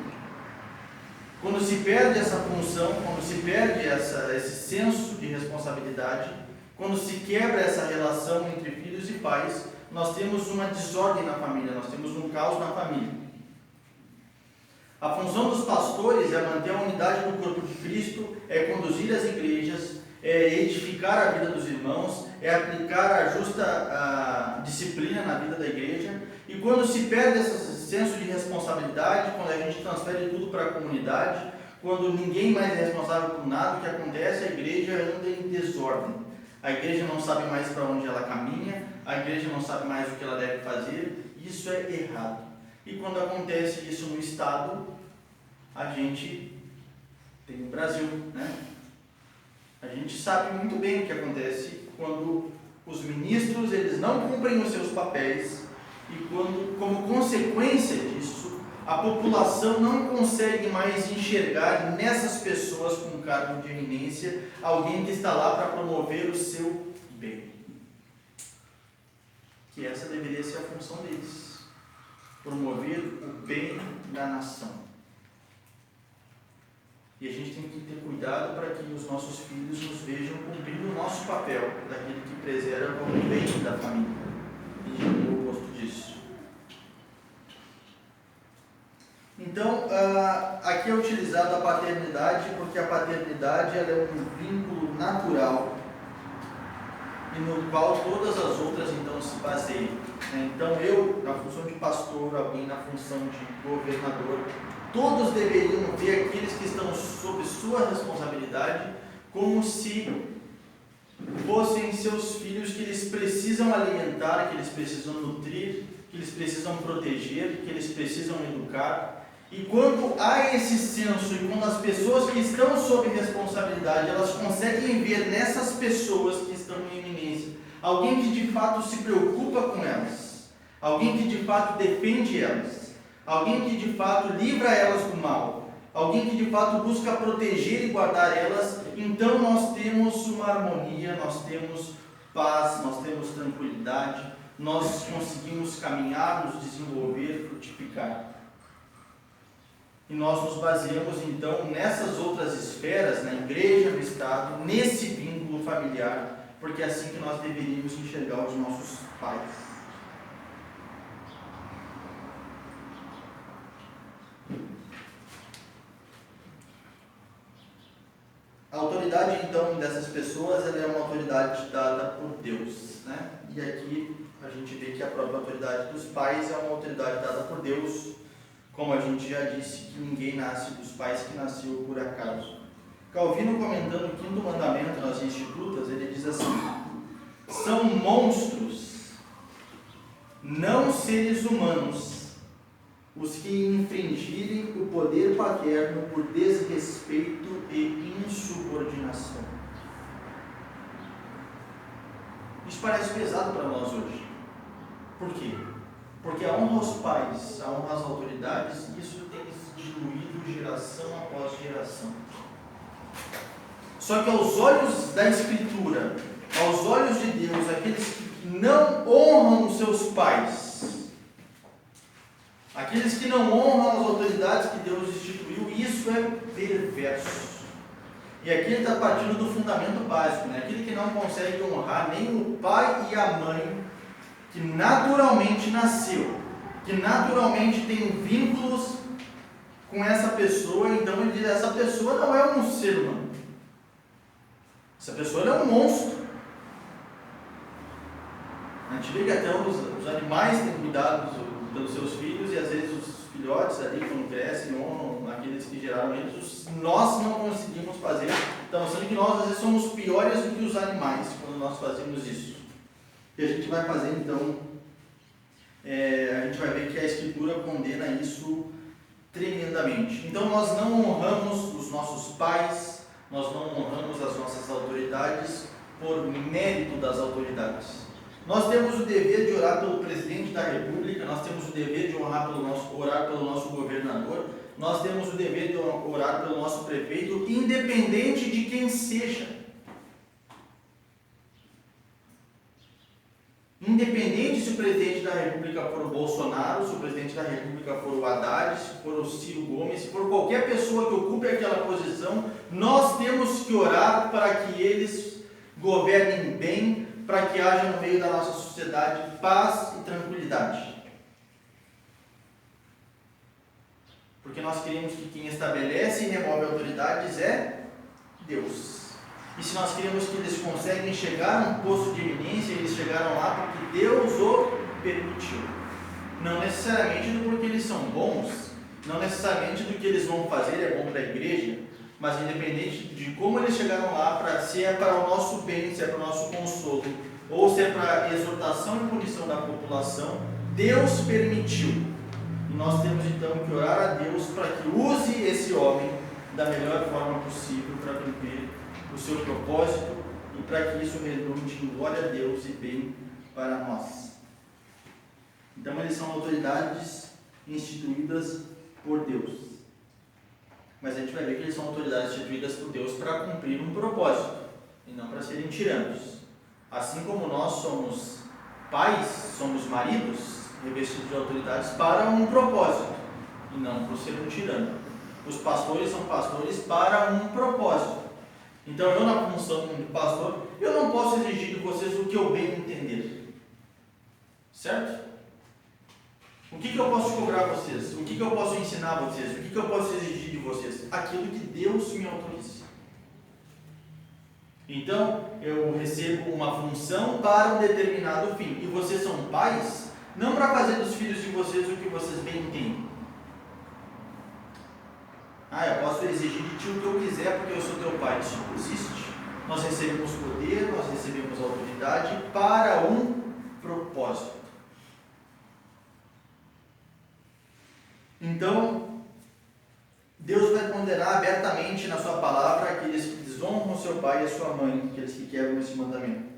Quando se perde essa função, quando se perde esse senso de responsabilidade, quando se quebra essa relação entre filhos e pais, nós temos uma desordem na família, nós temos um caos na família. A função dos pastores é manter a unidade do corpo de Cristo, é conduzir as igrejas, é edificar a vida dos irmãos, é aplicar a justa disciplina na vida da igreja. E quando se perde esse senso de responsabilidade, quando a gente transfere tudo para a comunidade, quando ninguém mais é responsável por nada, o que acontece? A igreja anda em desordem. A igreja não sabe mais para onde ela caminha, a igreja não sabe mais o que ela deve fazer. Isso é errado. E quando acontece isso no Estado, a gente tem o Brasil, né? A gente sabe muito bem o que acontece quando os ministros eles não cumprem os seus papéis e quando, como consequência disso, a população não consegue mais enxergar nessas pessoas com cargo de eminência alguém que está lá para promover o seu bem. Que essa deveria ser a função deles. Promover o bem da nação. E a gente tem que ter cuidado para que os nossos filhos nos vejam cumprindo o nosso papel, daquele que preserva o bem da família. E o oposto disso. Então, aqui é utilizada a paternidade, porque a paternidade ela é um vínculo natural e no qual todas as outras então se baseiam. Então eu, na função de pastor, alguém na função de governador, todos deveriam ver aqueles que estão sob sua responsabilidade como se fossem seus filhos que eles precisam alimentar, que eles precisam nutrir, que eles precisam proteger, que eles precisam educar. E quando há esse senso e quando as pessoas que estão sob responsabilidade, elas conseguem ver nessas pessoas que estão em eminência, alguém que de fato se preocupa com elas, alguém que de fato defende elas, alguém que de fato livra elas do mal, alguém que de fato busca proteger e guardar elas, então nós temos uma harmonia, nós temos paz, nós temos tranquilidade, nós conseguimos caminhar, nos desenvolver, frutificar. E nós nos baseamos então nessas outras esferas, na igreja, no Estado, nesse vínculo familiar, porque é assim que nós deveríamos enxergar os nossos pais. A autoridade então dessas pessoas ela é uma autoridade dada por Deus, né? E aqui a gente vê que a própria autoridade dos pais é uma autoridade dada por Deus. Como a gente já disse, que ninguém nasce dos pais que nasceu por acaso. Calvino, comentando o 5º mandamento nas Institutas, ele diz assim: são monstros, não seres humanos, os que infringirem o poder paterno por desrespeito e insubordinação. Isso parece pesado para nós hoje. Por quê? Porque a honra aos pais, a honra às autoridades, isso tem se diluído geração após geração. Só que aos olhos da Escritura, aos olhos de Deus, aqueles que não honram os seus pais, aqueles que não honram as autoridades que Deus instituiu, isso é perverso. E aqui ele está partindo do fundamento básico, né? Aquele que não consegue honrar nem o pai e a mãe, que naturalmente nasceu, que naturalmente tem vínculos com essa pessoa, então ele diz, essa pessoa não é um ser humano. Essa pessoa é um monstro. A gente vê que até os animais têm cuidado pelos seus filhos, e às vezes os filhotes ali, quando crescem, honram aqueles que geraram eles. Nós não conseguimos fazer. Então, sendo que nós às vezes somos piores do que os animais quando nós fazemos isso. E a gente vai fazer então, a gente vai ver que a Escritura condena isso tremendamente. Então nós não honramos os nossos pais, nós não honramos as nossas autoridades por mérito das autoridades. Nós temos o dever de orar pelo presidente da República, nós temos o dever de orar pelo nosso governador, nós temos o dever de orar pelo nosso prefeito, independente de quem seja. Independente se o presidente da República for o Bolsonaro, se o presidente da República for o Haddad, se for o Ciro Gomes, se for qualquer pessoa que ocupe aquela posição, nós temos que orar para que eles governem bem, para que haja no meio da nossa sociedade paz e tranquilidade. Porque nós queremos que quem estabelece e remove autoridades é Deus. E se nós queremos que eles conseguem chegar a um posto de eminência, eles chegaram lá porque Deus o permitiu. Não necessariamente porque eles são bons, não necessariamente do que eles vão fazer é bom para a igreja, mas independente de como eles chegaram lá, se é para o nosso bem, se é para o nosso consolo, ou se é para a exortação e punição da população, Deus permitiu. E nós temos então que orar a Deus para que use esse homem da melhor forma possível para cumprir o seu propósito e para que isso redunde em glória a Deus e bem para nós. Então eles são autoridades instituídas por Deus. Mas a gente vai ver que eles são autoridades instituídas por Deus para cumprir um propósito e não para serem tiranos. Assim como nós somos pais, somos maridos, revestidos de autoridades para um propósito e não por ser um tirano. Os pastores são pastores para um propósito. Então eu, na função de pastor, eu não posso exigir de vocês o que eu bem entender. Certo? O que eu posso cobrar a vocês? O que eu posso ensinar a vocês? O que eu posso exigir de vocês? Aquilo que Deus me autoriza. Então, eu recebo uma função para um determinado fim. E vocês são pais, não para fazer dos filhos de vocês o que vocês bem entendem. Eu posso exigir de ti o que eu quiser porque eu sou teu pai. Isso não existe. Nós recebemos poder, nós recebemos autoridade para um propósito. Então, Deus vai condenar abertamente na sua palavra aqueles que desonram seu pai e a sua mãe, aqueles que quebram esse mandamento.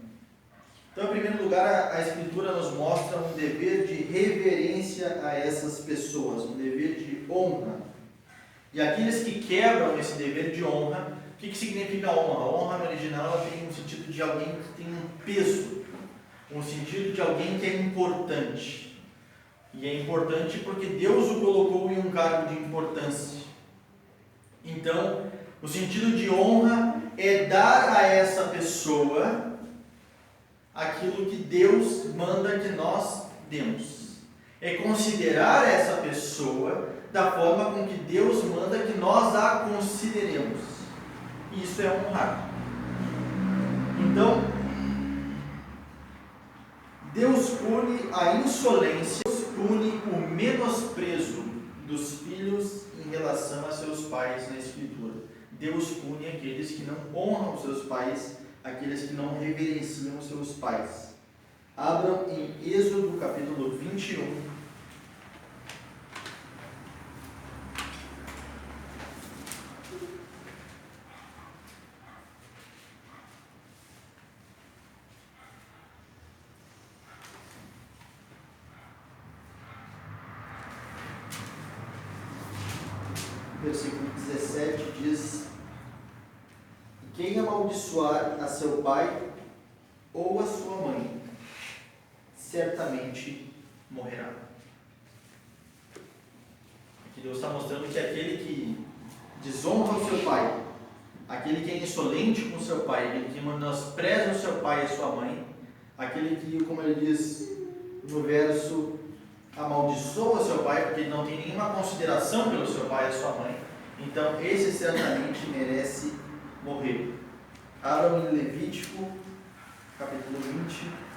Então, em primeiro lugar, a Escritura nos mostra um dever de reverência a essas pessoas, um dever de honra. E aqueles que quebram esse dever de honra, o que significa honra? A honra no original ela tem um sentido de alguém que tem um peso, um sentido de alguém que é importante. E é importante porque Deus o colocou em um cargo de importância. Então, o sentido de honra é dar a essa pessoa aquilo que Deus manda que nós demos. É considerar essa pessoa da forma com que Deus manda que nós a consideremos. Isso é honrar. Então, Deus pune a insolência, Deus pune o menosprezo dos filhos em relação a seus pais na Escritura. Deus pune aqueles que não honram os seus pais, aqueles que não reverenciam os seus pais. Abram em Êxodo capítulo 21. versículo 17 diz: quem amaldiçoar a seu pai ou a sua mãe, certamente morrerá. Aqui Deus está mostrando que aquele que desonra o seu pai, aquele que é insolente com o seu pai, aquele que menospreza o seu pai e a sua mãe, aquele que, como ele diz no verso, amaldiçoa o seu pai, porque ele não tem nenhuma consideração pelo seu pai e a sua mãe, então esse certamente merece morrer. Abram em Levítico, capítulo 20.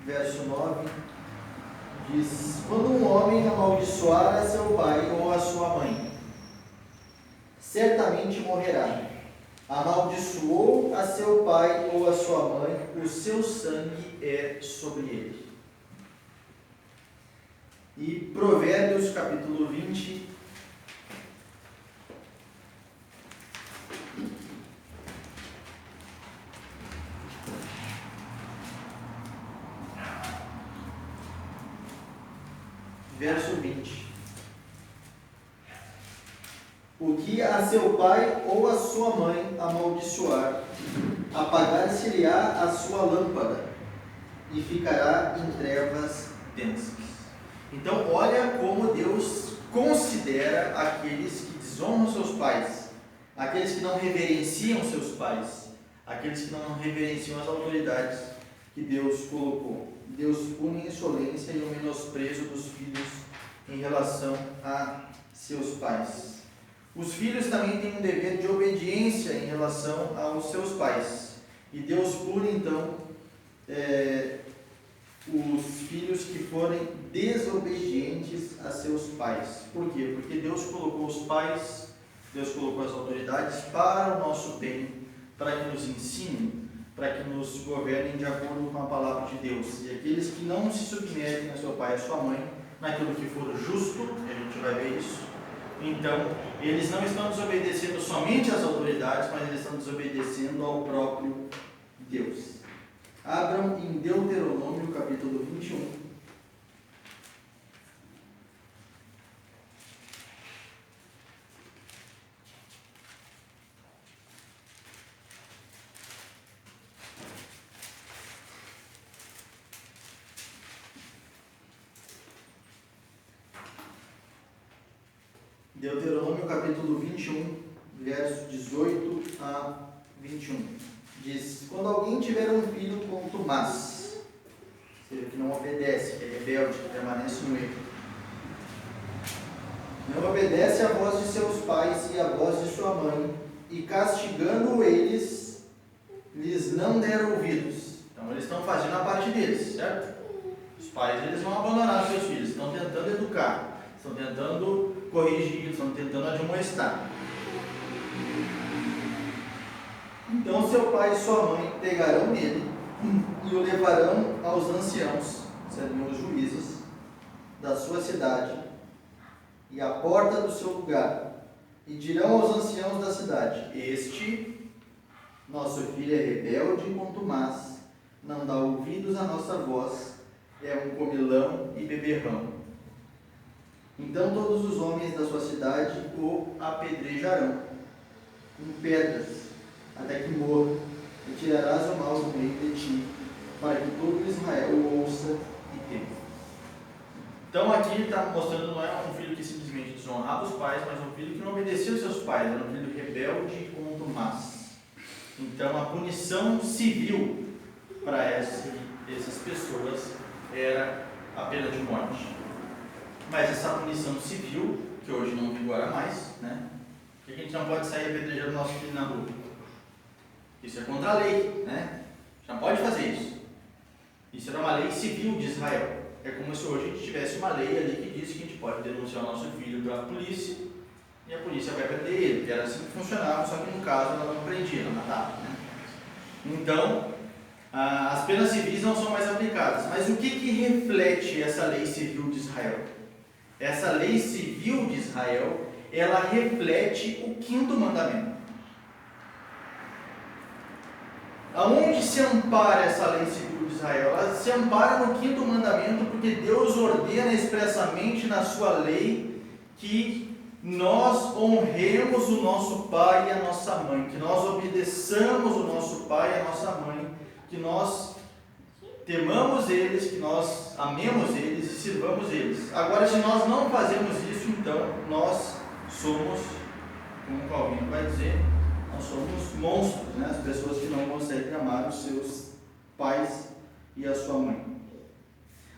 Verso 9 diz: quando um homem amaldiçoar a seu pai ou a sua mãe, certamente morrerá. Amaldiçoou a seu pai ou a sua mãe, o seu sangue é sobre ele. E Provérbios capítulo 20, verso 20. O que a seu pai ou a sua mãe amaldiçoar, apagar-se-lhe-á a sua lâmpada e ficará em trevas densas. Então, olha como Deus considera aqueles que desonram seus pais, aqueles que não reverenciam seus pais, aqueles que não reverenciam as autoridades que Deus colocou. Deus pune a insolência e o menosprezo dos filhos em relação a seus pais. Os filhos também têm um dever de obediência em relação aos seus pais. E Deus pune, então, os filhos que forem desobedientes a seus pais. Por quê? Porque Deus colocou os pais, Deus colocou as autoridades para o nosso bem, para que nos ensinem, para que nos governem de acordo com a palavra de Deus. E aqueles que não se submetem a seu pai e a sua mãe, naquilo que for justo, a gente vai ver isso, então eles não estão desobedecendo somente às autoridades, mas eles estão desobedecendo ao próprio Deus. Abram em Deuteronômio capítulo 21. Deuteronômio capítulo 21, versos 18 a 21. Diz: quando alguém tiver um filho contumaz, ou seja, que não obedece, que é rebelde, que permanece no erro, não obedece à voz de seus pais e à voz de sua mãe, e castigando eles, lhes não der ouvidos. Então eles estão fazendo a parte deles, certo? Os pais, eles vão abandonar seus filhos, estão tentando educar, estão tentando corrigir, estão tentando admoestar. Então seu pai e sua mãe pegarão nele e o levarão aos anciãos, seriam os juízes da sua cidade, e à porta do seu lugar, e dirão aos anciãos da cidade: este nosso filho é rebelde e contumaz, não dá ouvidos à nossa voz, é um comilão e beberrão. Então todos os homens da sua cidade o apedrejarão com pedras, até que morra, e tirarás o mal do meio de ti, para que todo Israel o ouça e tema. Então aqui ele está mostrando, não é um filho que simplesmente desonrava os pais, mas um filho que não obedecia aos seus pais, era um filho rebelde e contumaz. Então a punição civil para essas pessoas era a pena de morte. Mas essa punição civil, que hoje não vigora mais, né? Porque a gente não pode sair apedrejando nosso filho na rua. Isso é contra a lei, né? A gente não pode fazer isso. Isso era uma lei civil de Israel. É como se hoje a gente tivesse uma lei ali que diz que a gente pode denunciar o nosso filho para a polícia e a polícia vai prender ele. Era assim que funcionava, só que no caso ela não prendia, ela matava, né? Então, as penas civis não são mais aplicadas. Mas o que reflete essa lei civil de Israel? Essa lei civil de Israel, ela reflete o 5º mandamento. Aonde se ampara essa lei civil de Israel? Ela se ampara no 5º mandamento, porque Deus ordena expressamente na sua lei que nós honremos o nosso pai e a nossa mãe, que nós obedeçamos o nosso pai e a nossa mãe, que nós temamos eles, que nós amemos eles e sirvamos eles. Agora, se nós não fazemos isso, então nós somos, como o Calvino vai dizer, nós somos monstros, né? As pessoas que não conseguem amar os seus pais e a sua mãe.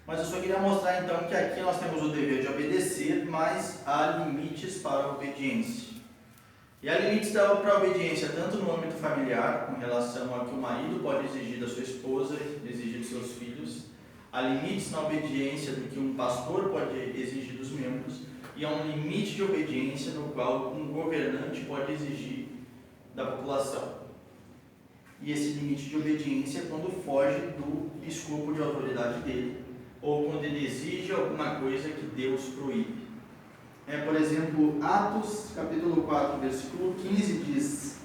Mas eu só queria mostrar então que aqui nós temos o dever de obedecer, mas há limites para a obediência. E há limites para a obediência tanto no âmbito familiar, com relação ao que o marido pode exigir da sua esposa, exigir dos seus filhos. Há limites na obediência do que um pastor pode exigir dos membros. E há um limite de obediência no qual um governante pode exigir da população. E esse limite de obediência é quando foge do escopo de autoridade dele, ou quando ele exige alguma coisa que Deus proíbe. Por exemplo, Atos capítulo 4, versículo 15 diz: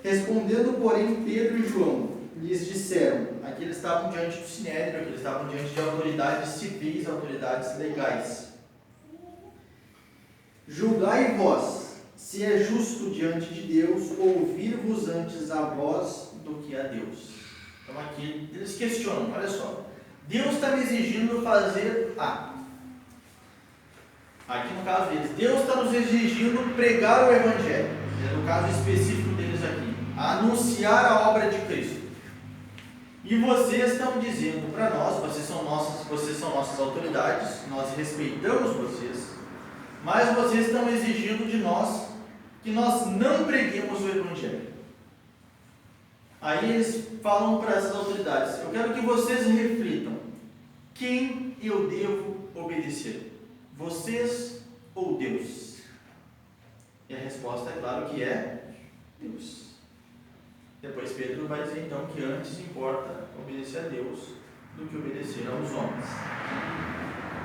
respondendo, porém, Pedro e João lhes disseram, aqui eles estavam diante do sinédrio, aqui eles estavam diante de autoridades civis, autoridades legais: julgai vós, se é justo diante de Deus ouvir-vos antes a vós do que a Deus. Então aqui eles questionam, olha só, Deus está me exigindo fazer A. Aqui no caso deles, Deus está nos exigindo pregar o Evangelho, no caso específico deles aqui, anunciar a obra de Cristo. E vocês estão dizendo para nós, vocês são nossas autoridades, nós respeitamos vocês, mas vocês estão exigindo de nós que nós não preguemos o Evangelho. Aí eles falam para essas autoridades: eu quero que vocês reflitam, quem eu devo obedecer? Vocês ou Deus? E a resposta é claro que é Deus. Depois Pedro vai dizer então que antes importa obedecer a Deus do que obedecer aos homens.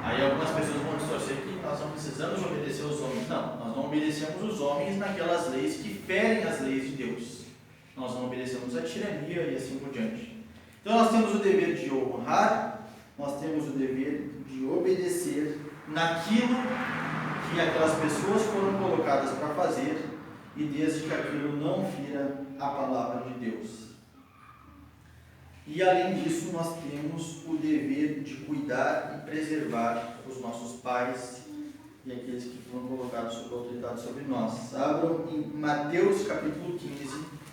Aí algumas pessoas vão distorcer que nós não precisamos obedecer aos homens. Não, nós não obedecemos os homens naquelas leis que ferem as leis de Deus. Nós não obedecemos a tirania e assim por diante. Então nós temos o dever de honrar, nós temos o dever de obedecer naquilo que aquelas pessoas foram colocadas para fazer, e desde que aquilo não fira a palavra de Deus. E além disso, nós temos o dever de cuidar e preservar os nossos pais e aqueles que foram colocados sob autoridade sobre nós. Abram em Mateus capítulo 15.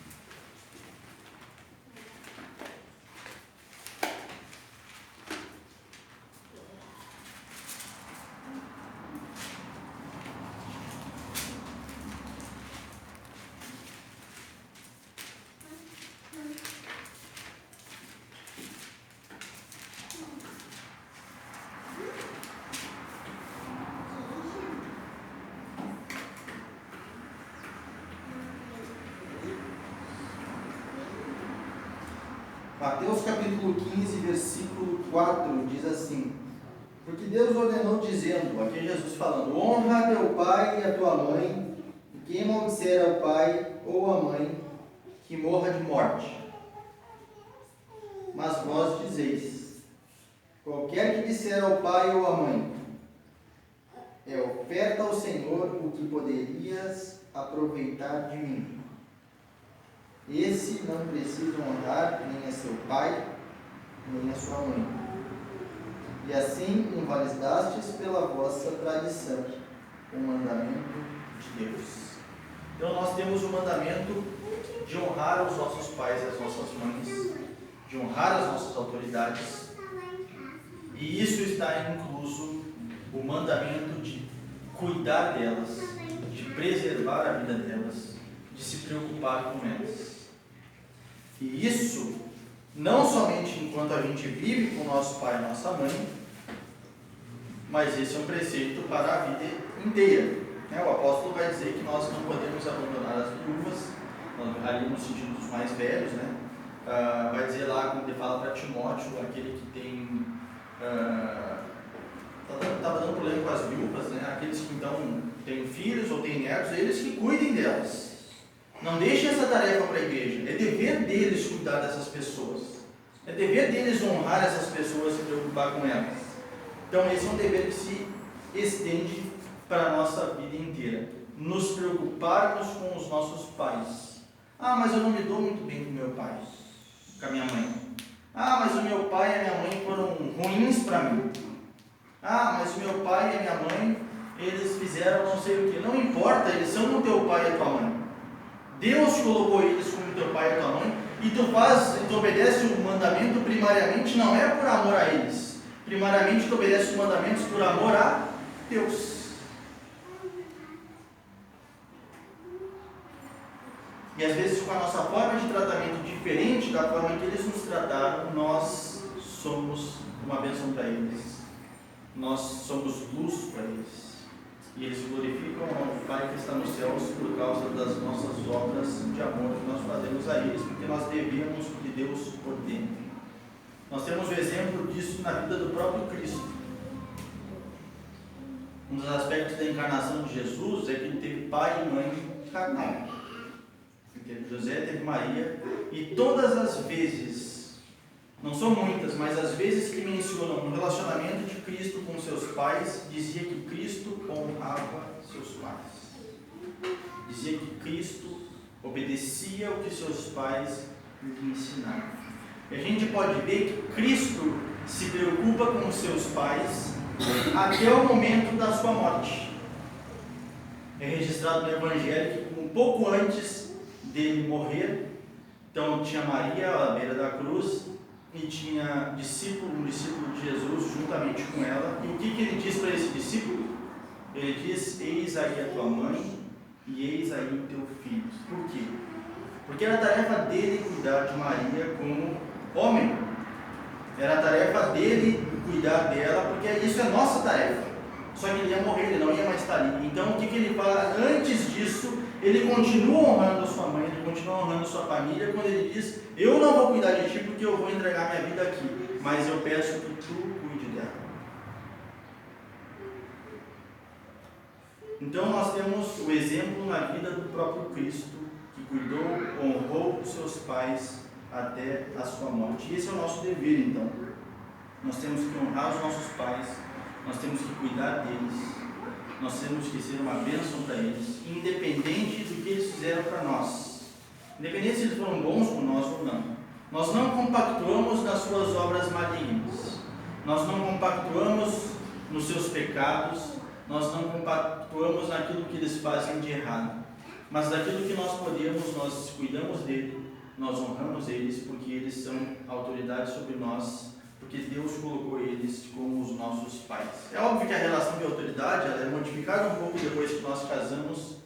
Mateus capítulo 15, versículo 4, diz assim: porque Deus ordenou dizendo, aqui é Jesus falando, honra teu pai e a tua mãe, e quem maldisser ao pai ou à mãe, que morra de morte. Mas vós dizeis, qualquer que disser ao pai ou à mãe, oferta ao Senhor o que poderias aproveitar de mim. Esse não precisa honrar nem a seu pai, nem a sua mãe. E assim invalidastes pela vossa tradição o mandamento de Deus. Então nós temos o mandamento de honrar os nossos pais e as nossas mães, de honrar as nossas autoridades. E isso está incluso o mandamento de cuidar delas, de preservar a vida delas, de se preocupar com elas. E isso, não somente enquanto a gente vive com nosso pai e nossa mãe, mas esse é um preceito para a vida inteira. O apóstolo vai dizer que nós não podemos abandonar as viúvas, ali no sentido dos mais velhos, vai dizer lá, quando ele fala para Timóteo, aquele que tem... estava dando problema com as viúvas, aqueles que então tem filhos ou tem netos, eles que cuidem delas. Não deixem essa tarefa para a igreja. É dever deles cuidar dessas pessoas. É dever deles honrar essas pessoas e se preocupar com elas. Então esse é um dever que se estende para a nossa vida inteira. Nos preocuparmos com os nossos pais. Ah, mas eu não me dou muito bem com meu pai, com a minha mãe. Ah, mas o meu pai e a minha mãe foram ruins para mim. Ah, mas o meu pai e a minha mãe, eles fizeram não sei o que. Não importa, eles são o teu pai e a tua mãe. Deus colocou eles como teu pai e a tua mãe, e tu obedece o mandamento primariamente, não é por amor a eles. Primariamente tu obedece os mandamentos por amor a Deus. E às vezes com a nossa forma de tratamento diferente da forma que eles nos trataram, nós somos uma bênção para eles. Nós somos luz para eles. E eles glorificam ao Pai que está nos céus por causa das nossas obras de amor que nós fazemos a eles, porque nós devemos o que Deus ordena. Nós temos o exemplo disso na vida do próprio Cristo. Um dos aspectos da encarnação de Jesus é que ele teve pai e mãe carnal. Teve José, teve Maria, e todas as vezes, não são muitas, mas as vezes que mencionam o relacionamento de Cristo com seus pais, dizia que Cristo honrava seus pais. Dizia que Cristo obedecia o que seus pais lhe ensinaram. E a gente pode ver que Cristo se preocupa com seus pais até o momento da sua morte. É registrado no Evangelho que um pouco antes dele morrer, então tinha Maria à beira da cruz e tinha um discípulo de Jesus juntamente com ela. E o que ele diz para esse discípulo? Ele diz: eis aí a tua mãe e eis aí o teu filho. Por quê? Porque era a tarefa dele cuidar de Maria como homem. Era a tarefa dele cuidar dela, porque isso é nossa tarefa. Só que ele ia morrer, ele não ia mais estar ali. Então o que ele fala antes disso? Ele continua honrando a sua mãe, ele continua honrando a sua família, quando ele diz: eu não vou cuidar de ti porque eu vou entregar minha vida aqui, mas eu peço que tu cuide dela. Então nós temos o exemplo na vida do próprio Cristo, que cuidou, honrou os seus pais até a sua morte. E esse é o nosso dever, então. Nós temos que honrar os nossos pais, nós temos que cuidar deles, nós temos que ser uma bênção para eles, independente do que eles fizeram para nós, independente se eles foram bons com nós ou não. Nós não compactuamos nas suas obras malignas, nós não compactuamos nos seus pecados, nós não compactuamos naquilo que eles fazem de errado, mas daquilo que nós podemos, nós cuidamos dele, nós honramos eles, porque eles são autoridade sobre nós, porque Deus colocou eles como os nossos pais. É óbvio que a relação de autoridade ela é modificada um pouco depois que nós casamos,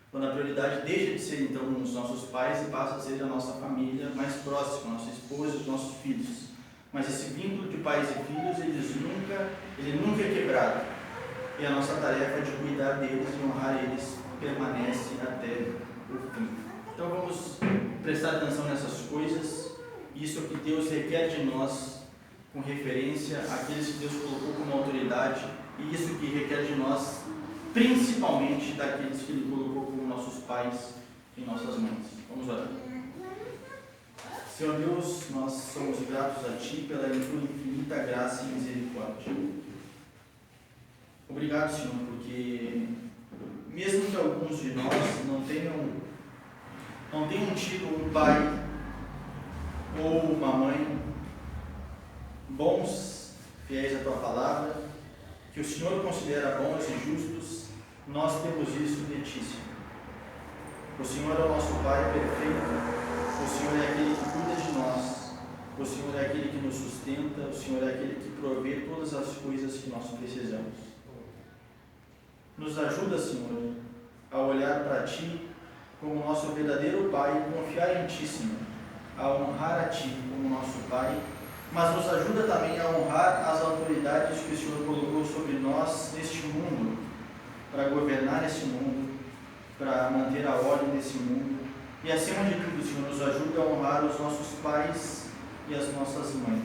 quando a prioridade deixa de ser então os nossos pais e passa a ser a nossa família mais próxima, nossa esposa e os nossos filhos. Mas esse vínculo de pais e filhos, ele nunca é quebrado. E a nossa tarefa de cuidar deles e honrar eles permanece até o fim. Então vamos prestar atenção nessas coisas. Isso é o que Deus requer de nós, com referência àqueles que Deus colocou como autoridade, e isso que requer de nós, principalmente daqueles que Ele colocou como nossos pais e nossas mães. Vamos orar. Senhor Deus, nós somos gratos a Ti pela Tua infinita graça e misericórdia. Obrigado, Senhor, porque mesmo que alguns de nós não tenham tido um pai ou uma mãe bons, fiéis à Tua palavra, que o Senhor considera bons e justos, nós temos isso de Ti, Senhor. O Senhor é o nosso Pai perfeito, o Senhor é aquele que cuida de nós, o Senhor é aquele que nos sustenta, o Senhor é aquele que provê todas as coisas que nós precisamos. Nos ajuda, Senhor, a olhar para Ti como nosso verdadeiro Pai e confiar em Ti, Senhor, a honrar a Ti como nosso Pai, mas nos ajuda também a honrar as autoridades que o Senhor colocou sobre nós neste mundo, para governar esse mundo, para manter a ordem desse mundo, e acima de tudo, Senhor, nos ajuda a honrar os nossos pais e as nossas mães.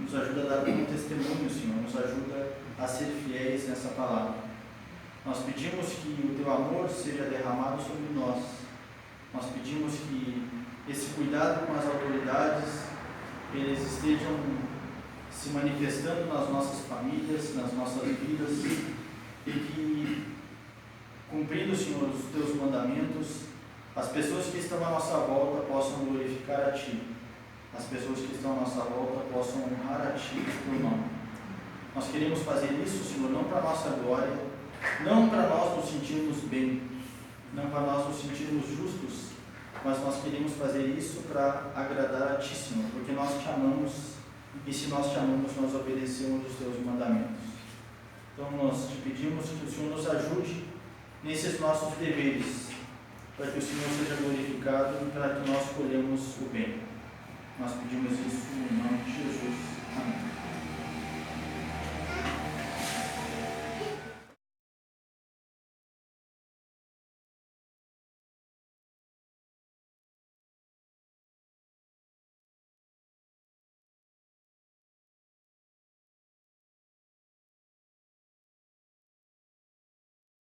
Nos ajuda a dar bom testemunho, Senhor, nos ajuda a ser fiéis nessa palavra. Nós pedimos que o Teu amor seja derramado sobre nós. Nós pedimos que esse cuidado com as autoridades, eles estejam se manifestando nas nossas famílias, nas nossas vidas, e que, cumprindo, Senhor, os Teus mandamentos, as pessoas que estão à nossa volta possam glorificar a Ti. As pessoas que estão à nossa volta possam honrar a Ti, o Teu nome. Nós queremos fazer isso, Senhor, não para a nossa glória, não para nós nos sentirmos bem, não para nós nos sentirmos justos, mas nós queremos fazer isso para agradar a Ti, Senhor, porque nós Te amamos, e se nós Te amamos, nós obedecemos os Teus mandamentos. Então nós Te pedimos que o Senhor nos ajude nesses nossos deveres, para que o Senhor seja glorificado e para que nós colhemos o bem. Nós pedimos isso em nome de Jesus. Amém.